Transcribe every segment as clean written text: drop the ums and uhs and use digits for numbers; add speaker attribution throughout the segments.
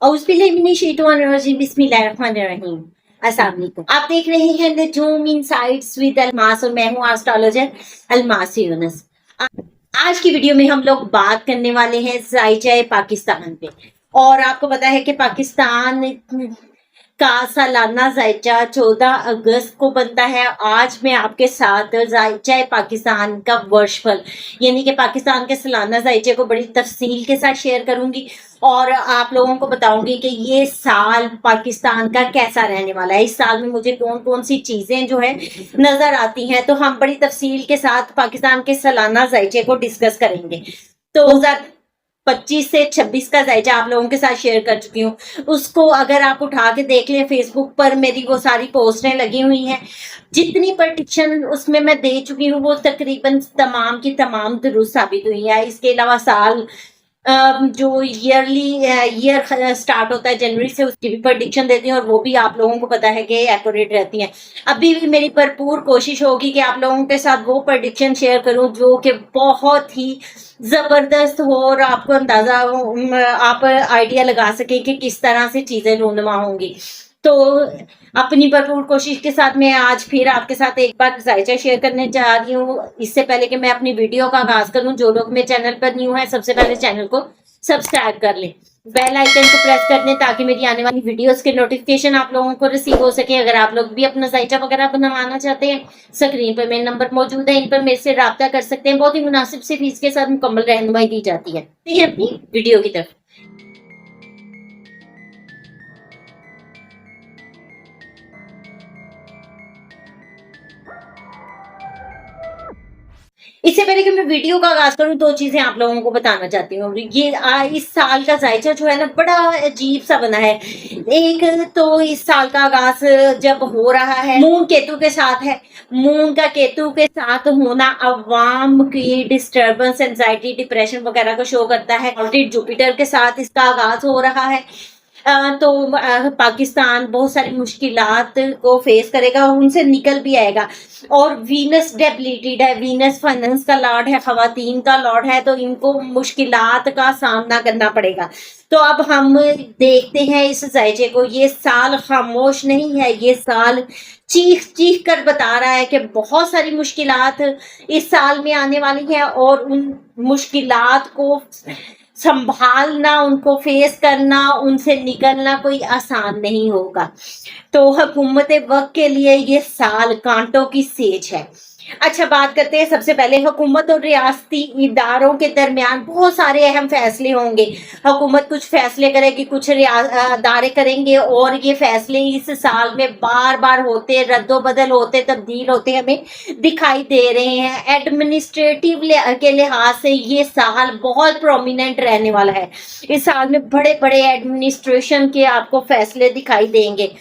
Speaker 1: बिस्मिल्लाहिर्रहमानिर्रहीम। अस्सलाम वालेकुम। आप देख रहे हैं नजूम इनसाइट्स विद अलमास और मैं हूँ एस्ट्रोलॉजर अलमास यूनुस। आज की वीडियो में हम लोग बात करने वाले हैं जायजा पाकिस्तान पे। और आपको पता है कि पाकिस्तान का सालाना जायजा 14 अगस्त को बनता है। आज मैं आपके साथ जायजा पाकिस्तान का वर्षफल यानी कि पाकिस्तान के सालाना जायजे को बड़ी तफसील के साथ शेयर करूंगी और आप लोगों को बताऊंगी कि ये साल पाकिस्तान का कैसा रहने वाला है। इस साल में मुझे कौन कौन सी चीजें जो है नजर आती हैं, तो हम बड़ी तफसील के साथ पाकिस्तान के सालाना जायजे को डिस्कस करेंगे। तो 2025 से 26 का जायजा आप लोगों के साथ शेयर कर चुकी हूँ। उसको अगर आप उठा के देख लें, फेसबुक पर मेरी वो सारी पोस्टें लगी हुई हैं। जितनी प्रेडिक्शन उसमें मैं दे चुकी हूँ वो तकरीबन तमाम की तमाम दुरुस्त साबित हुई है। इसके अलावा साल जो ईयर स्टार्ट होता है जनवरी से, उसकी भी प्रेडिक्शन देती हूँ और वो भी आप लोगों को पता है कि एक्यूरेट रहती हैं। अभी भी मेरी भरपूर कोशिश होगी कि आप लोगों के साथ वो प्रेडिक्शन शेयर करूं जो कि बहुत ही जबरदस्त हो और आपको अंदाजा आप आइडिया लगा सके कि किस तरह से चीजें रूनुमा होंगी। तो अपनी भरपूर कोशिश के साथ मैं आज फिर आपके साथ एक बार जायजा शेयर करने जा रही हूँ। इससे पहले कि मैं अपनी वीडियो का आगाज करूँ, जो लोग मेरे चैनल पर न्यू है सबसे पहले चैनल को सब्सक्राइब कर लें, बेल आइकन को प्रेस कर दें ताकि मेरी आने वाली वीडियोस के नोटिफिकेशन आप लोगों को रिसीव हो सके। अगर आप लोग भी अपना जायजा वगैरह बनवाना चाहते हैं, स्क्रीन पर मेरे नंबर मौजूद है, इन पर मेरे से राब्ता कर सकते हैं। बहुत ही मुनासिब से फीस के साथ मुकम्मल रहनुमाई दी जाती है। अपनी वीडियो की तरफ इससे पहले कि मैं वीडियो का आगाज करूं, दो चीजें आप लोगों को बताना चाहती हूँ। ये इस साल का जायजा जो है ना बड़ा अजीब सा बना है। एक तो इस साल का आगाज जब हो रहा है मून केतु के साथ है। मून का केतु के साथ होना अवाम की डिस्टर्बेंस, एंजाइटी, डिप्रेशन वगैरह को शो करता है। ऑलरेडी जुपिटर के साथ इसका आगाज हो रहा है। पाकिस्तान बहुत सारी मुश्किलात को फेस करेगा और उनसे निकल भी आएगा। और वीनस डेबिलिटेड है, वीनस फाइनेंस का लॉर्ड है, खवातीन का लॉर्ड है, तो इनको मुश्किलात का सामना करना पड़ेगा। तो अब हम देखते हैं इस जायजे को। ये साल खामोश नहीं है, ये साल चीख चीख कर बता रहा है कि बहुत सारी मुश्किलात इस साल में आने वाली है और उन मुश्किलात को संभालना, उनको फेस करना, उनसे निकलना कोई आसान नहीं होगा। तो हुकूमत वक्त के लिए ये साल कांटों की सेज है। अच्छा, बात करते हैं सबसे पहले हुकूमत और रियासती इदारों के दरमियान बहुत सारे अहम फैसले होंगे। हुकूमत कुछ फैसले करेगी, कुछ इदारे करेंगे और ये फैसले इस साल में बार बार होते, रद्दोबदल होते, तब्दील होते हमें दिखाई दे रहे हैं। एडमिनिस्ट्रेटिव के लिहाज से ये साल बहुत प्रोमिनेंट रहने वाला है। इस साल में बड़े बड़े एडमिनिस्ट्रेशन के आपको फैसले दिखाई देंगे।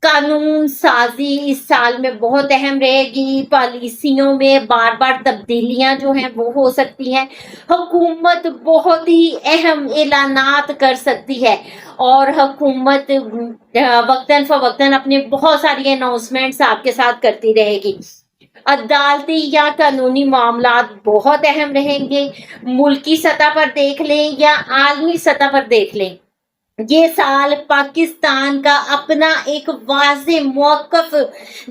Speaker 1: कानून साजी इस साल में बहुत अहम रहेगी। पॉलिसियों में बार बार तब्दीलियां जो हैं वो हो सकती हैं। हुकूमत बहुत ही अहम ऐलानात कर सकती है और हुकूमत वक्तन फवक्तन अपनी बहुत सारी अनाउंसमेंट्स आपके साथ करती रहेगी। अदालती या कानूनी मामलात बहुत अहम रहेंगे। मुल्की सतह पर देख लें या आलमी सतह पर देख लें, ये साल पाकिस्तान का अपना एक वाज़े मौक़िफ़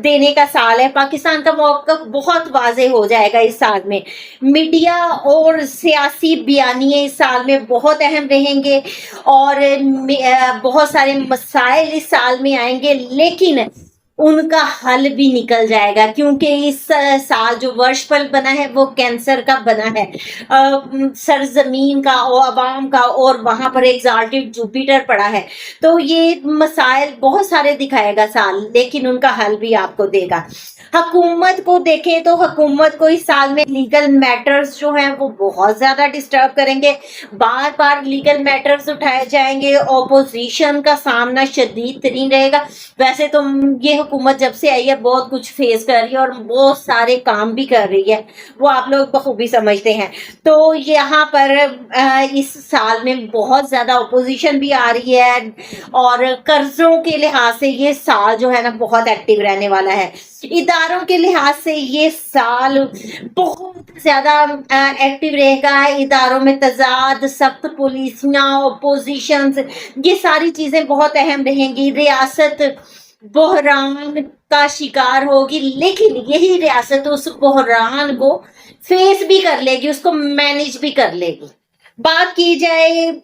Speaker 1: देने का साल है। पाकिस्तान का मौक़िफ़ बहुत वाज़े हो जाएगा इस साल में। मीडिया और सियासी बयानिए इस साल में बहुत अहम रहेंगे और बहुत सारे मसाइल इस साल में आएंगे, लेकिन उनका हल भी निकल जाएगा क्योंकि इस साल जो वर्षफल बना है वो कैंसर का बना है, सरजमीन का और अवाम का, और वहां पर एग्जाल्टेड जुपिटर पड़ा है। तो ये मसाइल बहुत सारे दिखाएगा साल, लेकिन उनका हल भी आपको देगा। हुकूमत को देखें तो हुकूमत को इस साल में लीगल मैटर्स जो हैं वो बहुत ज्यादा डिस्टर्ब करेंगे। बार बार लीगल मैटर्स उठाए जाएंगे। ऑपोजिशन का सामना शदीद तरीन रहेगा। वैसे तो ये हुकूमत जब से आई है बहुत कुछ फेस कर रही है और बहुत सारे काम भी कर रही है, वो आप लोग बखूबी समझते हैं। तो यहाँ पर इस साल में बहुत ज़्यादा अपोजिशन भी आ रही है और कर्जों के लिहाज से ये साल जो है ना बहुत एक्टिव रहने वाला है। इदारों के लिहाज से ये साल बहुत ज़्यादा एक्टिव रहेगा। इदारों में तजाद, सख्त पुलिसियाँ, अपोजिशंस, ये सारी चीज़ें बहुत अहम रहेंगी। रियासत बहरान का शिकार होगी, लेकिन यही रियासत उस बहरान को फेस भी कर लेगी, उसको मैनेज भी कर लेगी। बात की जाए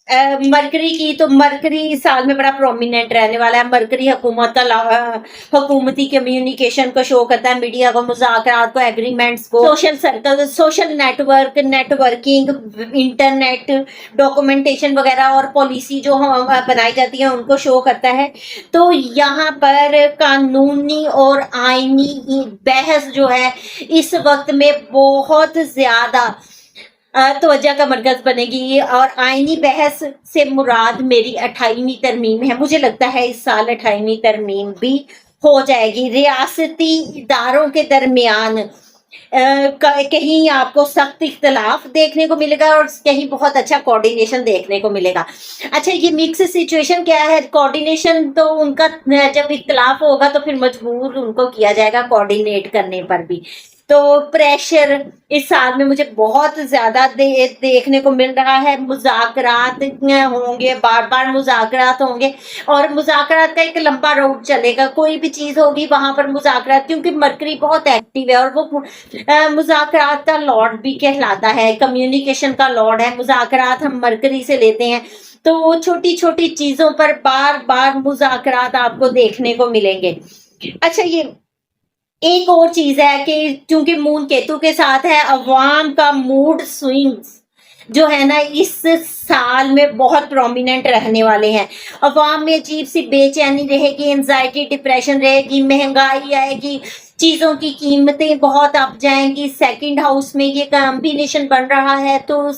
Speaker 1: मरकरी की, तो मरकरी इस साल में बड़ा प्रोमिनेंट रहने वाला है। मरकरी हुकूमत का हुकूमती कम्युनिकेशन को शो करता है, मीडिया को, मुज़ाकरात को, एग्रीमेंट्स को, social circle, social network, networking, internet, documentation वगैरह और पॉलिसी जो बनाई जाती है उनको शो करता है। तो यहाँ पर कानूनी और आईनी बहस जो है इस वक्त में बहुत ज़्यादा तवज्जो का मरकज बनेगी। और आईनी बहस से मुराद मेरी 28वीं तरमीम है। मुझे लगता है इस साल 28वीं तरमीम भी हो जाएगी। रियासती इदारों के दरमियान कहीं आपको सख्त इख्तलाफ देखने को मिलेगा और कहीं बहुत अच्छा कोऑर्डिनेशन देखने को मिलेगा। अच्छा, ये मिक्स सिचुएशन क्या है? कोऑर्डिनेशन तो उनका जब इख्तलाफ होगा तो फिर मजबूर उनको किया जाएगा कोऑर्डिनेट करने पर भी। तो प्रेशर इस साल में मुझे बहुत ज़्यादा देखने को मिल रहा है। मुज़ाकरात होंगे, बार बार मुज़ाकरात होंगे और मुज़ाकरात का एक लंबा रूट चलेगा। कोई भी चीज़ होगी वहाँ पर मुज़ाकरात, क्योंकि मरकरी बहुत एक्टिव है और वो मुज़ाकरात का लॉर्ड भी कहलाता है, कम्युनिकेशन का लॉर्ड है। मुज़ाकरात हम मरकरी से लेते हैं, तो छोटी छोटी चीज़ों पर बार बार मुज़ाकरात आपको देखने को मिलेंगे। अच्छा, ये एक और चीज है कि चूंकि मून केतु के साथ है, अवाम का मूड स्विंग्स जो है ना इस साल में बहुत प्रोमिनेंट रहने वाले हैं। अवाम में अजीब सी बेचैनी रहेगी, एंजाइटी, डिप्रेशन रहेगी, महंगाई आएगी, चीज़ों की कीमतें बहुत अप जाएंगी। सेकंड हाउस में ये कॉम्बिनेशन बन रहा है, तो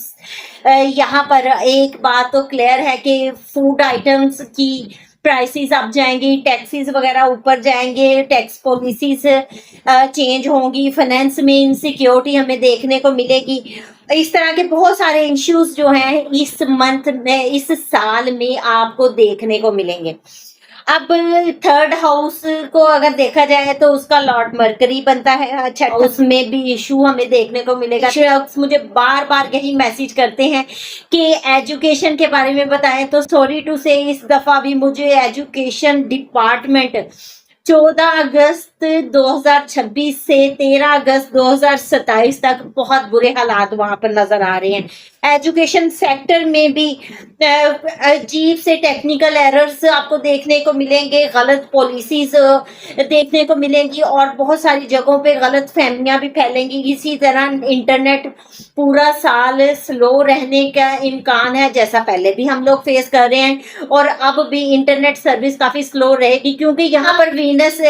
Speaker 1: यहाँ पर एक बात तो क्लियर है कि फूड आइटम्स की प्राइसेस अप जाएंगी, टैक्सेस वगैरह ऊपर जाएंगे, टैक्स पॉलिसीज चेंज होंगी, फाइनेंस में इनसिक्योरिटी हमें देखने को मिलेगी। इस तरह के बहुत सारे इश्यूज जो हैं इस मंथ में, इस साल में आपको देखने को मिलेंगे। अब थर्ड हाउस को अगर देखा जाए तो उसका लॉर्ड मरकरी बनता है। अच्छा, उसमें भी इशू हमें देखने को मिलेगा। शख्स मुझे बार बार यही मैसेज करते हैं कि एजुकेशन के बारे में बताएं, तो सॉरी टू से इस दफ़ा भी मुझे एजुकेशन डिपार्टमेंट 14 अगस्त 2026 से 13 अगस्त 2027 तक बहुत बुरे हालात वहां पर नजर आ रहे हैं। एजुकेशन सेक्टर में भी अजीब से टेक्निकल एरर्स आपको देखने को मिलेंगे, गलत पॉलिसीज देखने को मिलेंगी और बहुत सारी जगहों पे गलत फहमियां भी फैलेंगी। इसी तरह इंटरनेट पूरा साल स्लो रहने का इम्कान है, जैसा पहले भी हम लोग फेस कर रहे हैं, और अब भी इंटरनेट सर्विस काफ़ी स्लो रहेगी क्योंकि यहाँ पर वीनस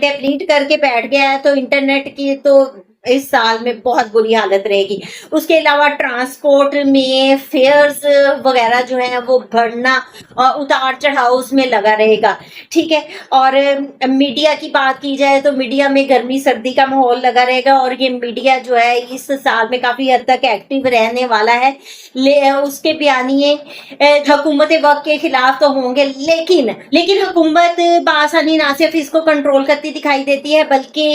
Speaker 1: डिप्लीट करके बैठ गया है, तो इंटरनेट की तो इस साल में बहुत बुरी हालत रहेगी। उसके अलावा ट्रांसपोर्ट में फेयर्स वगैरह जो है वो बढ़ना और उतार चढ़ाव में लगा रहेगा, ठीक है। और मीडिया की बात की जाए तो मीडिया में गर्मी सर्दी का माहौल लगा रहेगा और ये मीडिया जो है इस साल में काफ़ी हद तक एक्टिव रहने वाला है। उसके बयानिए हुकूमत वक्त के खिलाफ तो होंगे, लेकिन हुकूमत बासानी ना सिर्फ इसको कंट्रोल करती दिखाई देती है बल्कि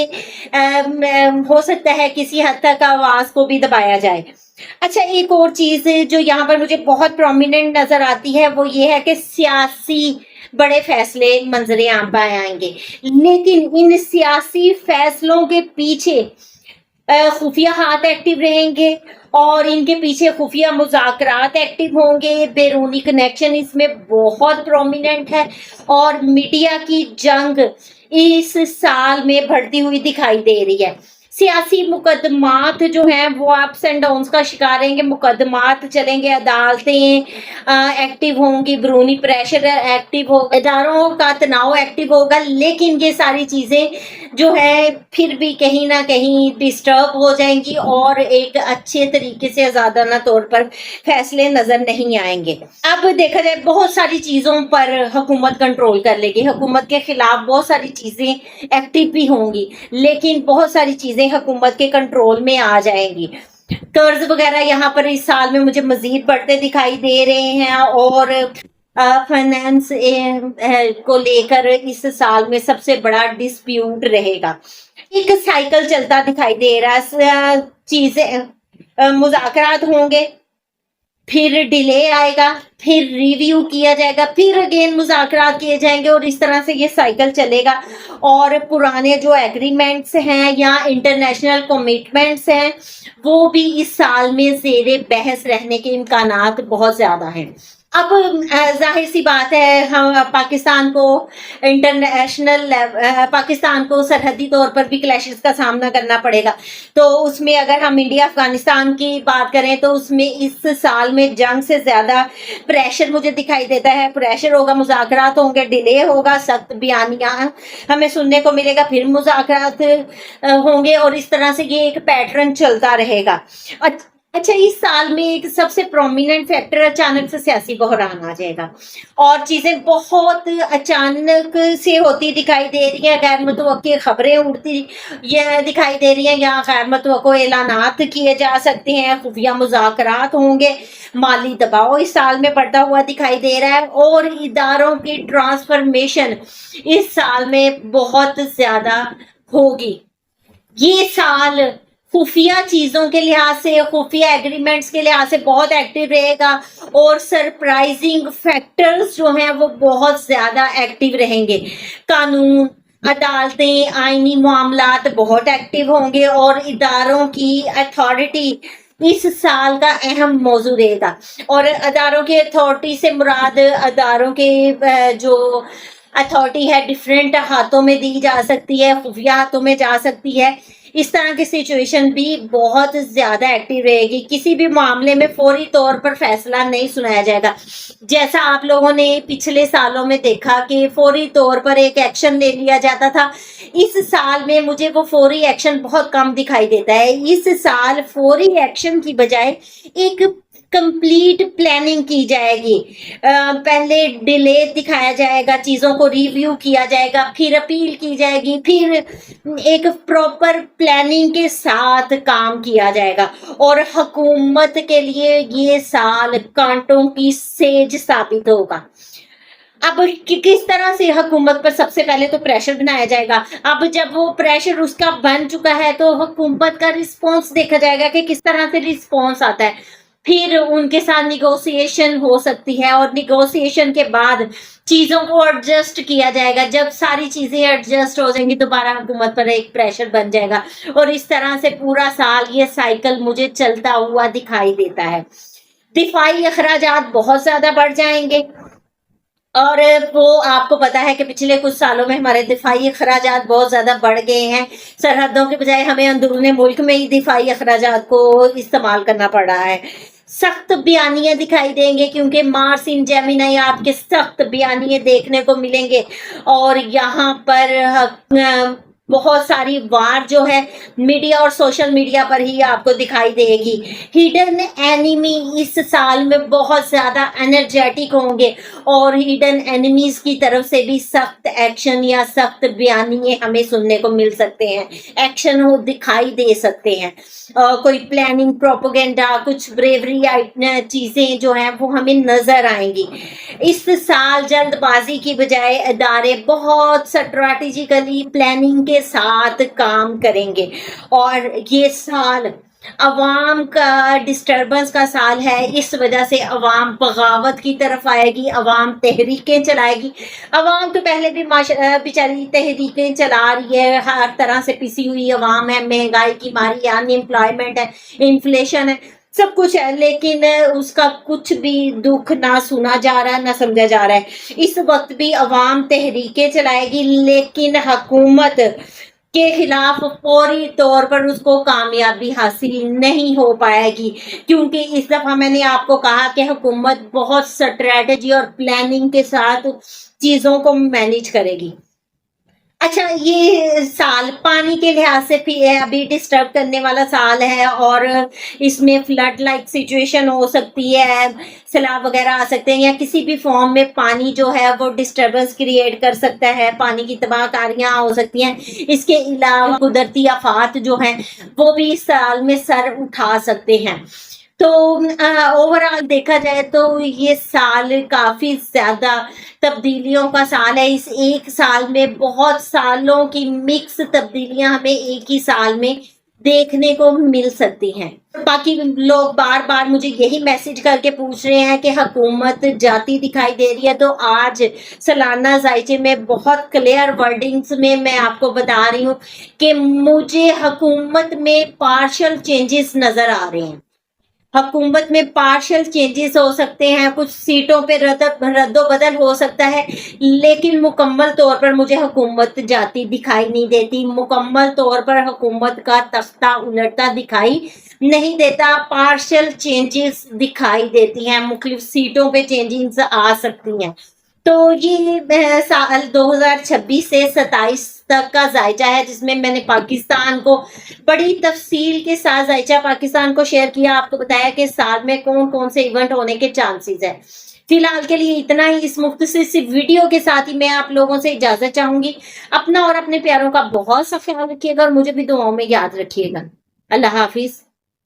Speaker 1: हो सकता है किसी हद तक आवाज को भी दबाया जाए। अच्छा, एक और चीज जो यहाँ पर मुझे बहुत प्रोमिनेंट नजर आती है वो ये है कि सियासी बड़े फैसले मंजरे आम पर आएंगे, लेकिन इन सियासी फैसलों के पीछे खुफिया हाथ एक्टिव रहेंगे और इनके पीछे खुफिया मुज़ाकरात एक्टिव होंगे। बैरूनी कनेक्शन इसमें बहुत प्रोमिनेंट है और मीडिया की जंग इस साल में बढ़ती हुई दिखाई दे रही है। सियासी मुकदमात जो हैं वो अप्स एंड डाउन्स का शिकार रहेंगे, मुकदमात चलेंगे, अदालतें एक्टिव होंगी, बैरूनी प्रेशर एक्टिव होगा, इदारों का तनाव एक्टिव होगा, लेकिन ये सारी चीज़ें जो है फिर भी कहीं ना कहीं डिस्टर्ब हो जाएंगी और एक अच्छे तरीके से आज़ादाना तौर पर फैसले नजर नहीं आएंगे। अब देखा जाए बहुत सारी चीज़ों पर हुकूमत कंट्रोल कर लेगी, हुकूमत के खिलाफ बहुत सारी चीज़ें एक्टिव भी होंगी, लेकिन बहुत सारी चीज़ें हुकूमत के कंट्रोल में आ जाएंगी। कर्ज वगैरह यहाँ पर इस साल में मुझे मजीद बढ़ते दिखाई दे रहे हैं और फाइनेंस को लेकर इस साल में सबसे बड़ा डिस्प्यूट रहेगा। एक साइकिल चलता दिखाई दे रहा है, चीजें मुज़ाकरात होंगे, फिर डिले आएगा, फिर रिव्यू किया जाएगा, फिर अगेन मुज़ाकरात किए जाएंगे और इस तरह से ये साइकिल चलेगा। और पुराने जो एग्रीमेंट्स हैं या इंटरनेशनल कमिटमेंट्स हैं वो भी इस साल में ज़ेरे बहस रहने के इम्कानात बहुत ज़्यादा हैं। अब जाहिर सी बात है हम पाकिस्तान को सरहदी तौर पर भी क्लैशेस का सामना करना पड़ेगा। तो उसमें अगर हम इंडिया अफगानिस्तान की बात करें तो उसमें इस साल में जंग से ज्यादा प्रेशर मुझे दिखाई देता है। प्रेशर होगा, मुज़ाकरात होंगे, डिले होगा, सख्त बयानियां हमें सुनने को मिलेगा, फिर मुज़ाकरात होंगे और इस तरह से ये एक पैटर्न चलता रहेगा। अच्छा, इस साल में एक सबसे प्रोमिनेंट फैक्टर अचानक से सियासी बहरान आ जाएगा और चीजें बहुत अचानक से होती दिखाई दे रही हैं, गैर मुतवक्की खबरें उड़ती ये दिखाई दे रही हैं या गैर मुतवक्की ऐलानात किए जा सकते हैं, खुफिया मुज़ाकरात होंगे, माली दबाव इस साल में बढ़ता हुआ दिखाई दे रहा है और इदारों की ट्रांसफॉर्मेशन इस साल में बहुत ज्यादा होगी। ये साल खुफिया चीजों के लिहाज से, खुफिया एग्रीमेंट्स के लिहाज से बहुत एक्टिव रहेगा और सरप्राइजिंग फैक्टर्स जो हैं वो बहुत ज्यादा एक्टिव रहेंगे। कानून, अदालतें, आईनी मामलात बहुत एक्टिव होंगे और इदारों की अथॉरिटी इस साल का अहम मौजू रहेगा। और अदारों की अथॉरिटी से मुराद अदारों के जो अथॉरिटी है डिफरेंट हाथों में दी जा सकती है, खुफिया हाथों में जा सकती है। इस तरह की सिचुएशन भी बहुत ज्यादा एक्टिव रहेगी। किसी भी मामले में फौरी तौर पर फैसला नहीं सुनाया जाएगा। जैसा आप लोगों ने पिछले सालों में देखा कि फौरी तौर पर एक एक्शन ले लिया जाता था, इस साल में मुझे वो फौरी एक्शन बहुत कम दिखाई देता है। इस साल फौरी एक्शन की बजाय एक कंप्लीट प्लानिंग की जाएगी। पहले डिले दिखाया जाएगा, चीज़ों को रिव्यू किया जाएगा, फिर अपील की जाएगी, फिर एक प्रॉपर प्लानिंग के साथ काम किया जाएगा और हुकूमत के लिए ये साल कांटों की सेज साबित होगा। अब किस तरह से हुकूमत पर सबसे पहले तो प्रेशर बनाया जाएगा। अब जब वो प्रेशर उसका बन चुका है तो हुकूमत का रिस्पॉन्स देखा जाएगा कि किस तरह से रिस्पॉन्स आता है। फिर उनके साथ निगोशिएशन हो सकती है और निगोशिएशन के बाद चीज़ों को एडजस्ट किया जाएगा। जब सारी चीज़ें एडजस्ट हो जाएंगी दोबारा हुकूमत पर एक प्रेशर बन जाएगा और इस तरह से पूरा साल ये साइकिल मुझे चलता हुआ दिखाई देता है। दिफाई अखराजात बहुत ज़्यादा बढ़ जाएंगे और वो आपको पता है कि पिछले कुछ सालों में हमारे दिफाई अखराजात बहुत ज़्यादा बढ़ गए हैं। सरहदों के बजाय हमें अंदरूनी मुल्क में ही दिफाई अखराजात को इस्तेमाल करना पड़ रहा है। सख्त बयानियां दिखाई देंगे क्योंकि मार्स इन जेमिनी आपके सख्त बयानिए देखने को मिलेंगे और यहाँ पर बहुत सारी वार जो है मीडिया और सोशल मीडिया पर ही आपको दिखाई देगी। हिडन एनिमी इस साल में बहुत ज्यादा एनर्जेटिक होंगे और हिडन एनिमीज की तरफ से भी सख्त एक्शन या सख्त बयानिए हमें सुनने को मिल सकते हैं, एक्शन हो दिखाई दे सकते हैं। कोई प्लानिंग, प्रोपेगेंडा, कुछ ब्रेवरी चीजें जो हैं वो हमें नजर आएंगी। इस साल जल्दबाजी की बजाय अदारे बहुत स्ट्रैटेजिकली प्लानिंग के साथ काम करेंगे और ये साल अवाम का डिस्टर्बेंस का साल है। इस वजह से अवाम बगावत की तरफ आएगी, अवाम तहरीकें चलाएगी। अवाम तो पहले भी बेचारी तहरीकें चला रही है, हर तरह से पिसी हुई अवाम है, महंगाई की मारी, अनएम्प्लॉयमेंट है, इन्फ्लेशन है, सब कुछ है, लेकिन उसका कुछ भी दुख ना सुना जा रहा है ना समझा जा रहा है। इस वक्त भी अवाम तहरीकें चलाएगी लेकिन हुकूमत کے خلاف فوری طور پر اس کو کامیابی حاصل نہیں ہو پائے گی، کیونکہ اس دفعہ میں نے آپ کو کہا کہ حکومت بہت اسٹریٹجی اور پلاننگ کے ساتھ چیزوں کو مینیج کرے گی۔ اچھا، یہ سال پانی کے لحاظ سے بھی ابھی ڈسٹرب کرنے والا سال ہے، اور اس میں فلڈ لائک سچویشن ہو سکتی ہے، سیلاب وغیرہ آ سکتے ہیں، یا کسی بھی فارم میں پانی جو ہے وہ ڈسٹربنس کریٹ کر سکتا ہے، پانی کی تباہ کاریاں ہو سکتی ہیں۔ اس کے علاوہ قدرتی آفات جو ہیں وہ بھی اس سال میں سر اٹھا سکتے ہیں۔ تو اوور آل دیکھا جائے تو یہ سال کافی زیادہ تبدیلیوں کا سال ہے۔ اس ایک سال میں بہت سالوں کی مکس تبدیلیاں ہمیں ایک ہی سال میں دیکھنے کو مل سکتی ہیں۔ باقی لوگ بار بار مجھے یہی میسج کر کے پوچھ رہے ہیں کہ حکومت جاتی دکھائی دے رہی ہے، تو آج سالانہ ذائچے میں بہت کلیئر ورڈنگز میں میں آپ کو بتا رہی ہوں کہ مجھے حکومت میں پارشل چینجز نظر آ رہے ہیں۔ حکومت میں پارشل چینجز ہو سکتے ہیں، کچھ سیٹوں پہ رد و بدل ہو سکتا ہے، لیکن مکمل طور پر مجھے حکومت جاتی دکھائی نہیں دیتی، مکمل طور پر حکومت کا تختہ الٹتا دکھائی نہیں دیتا۔ پارشل چینجز دکھائی دیتی ہیں، مختلف سیٹوں پہ چینجز آ سکتی ہیں۔ تو یہ سال 2026 سے 27 تک کا ذائچہ ہے، جس میں نے پاکستان کو بڑی تفصیل کے ساتھ ذائچہ پاکستان کو شیئر کیا، آپ کو بتایا کہ سال میں کون کون سے ایونٹ ہونے کے چانسز ہیں۔ فی الحال کے لیے اتنا ہی۔ اس مختصر سی ویڈیو کے ساتھ ہی میں آپ لوگوں سے اجازت چاہوں گی۔ اپنا اور اپنے پیاروں کا بہت سا خیال رکھیے گا، اور مجھے بھی دعاؤں میں یاد رکھیے گا۔ اللہ حافظ۔